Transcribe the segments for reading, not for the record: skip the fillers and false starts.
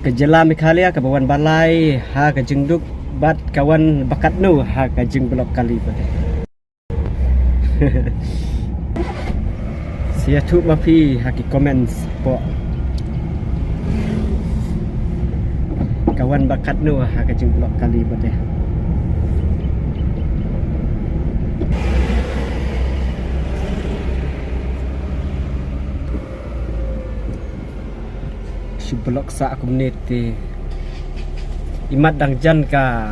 Kejela Mikhalia ke Bawan Balai ha ke jengduk bat kawan bakat nu ha ke jeng blok kali pada. Sia tu mapi ha ki comments po. Kawan bakat nu ha ke jeng blok kali pada. Blok sa community imat dang jan ka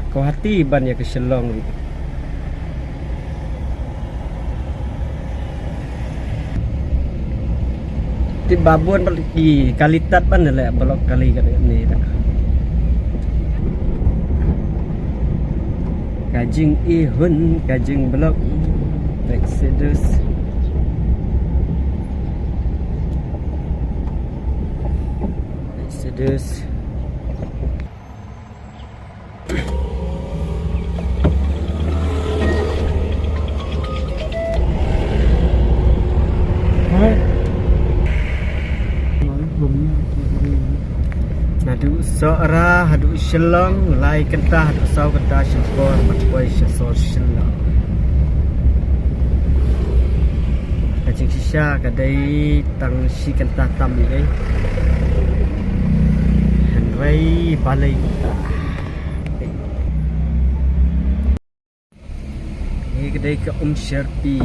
ko hati ban ya ke Shillong ti babon balik kalitat ban le blok kali kan ni dah kajing ihun kajing blok Exodus Exodus Nadu Sora hadu Shillong lai kentah hadu sau kentah Shillong matwai Shasol Shillong kacing sisa kadai tang si kentah tam ni dai Henry balai kita ni kadai ke Sherpi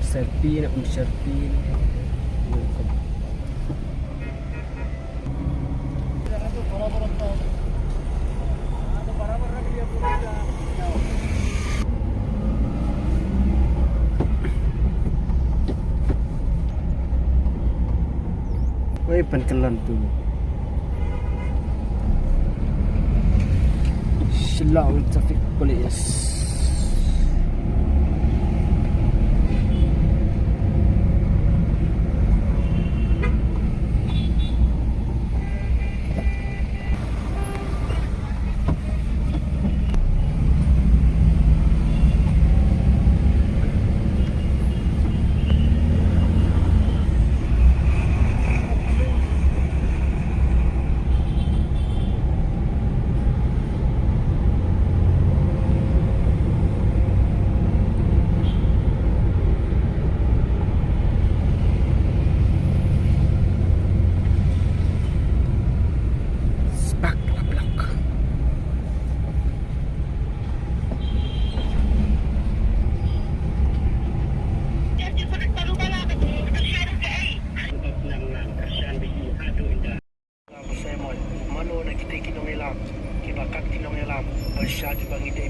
Sherpi Wei penkelan tu Shillong Traffic Police Bakat kinong yalam, Basyad bang ide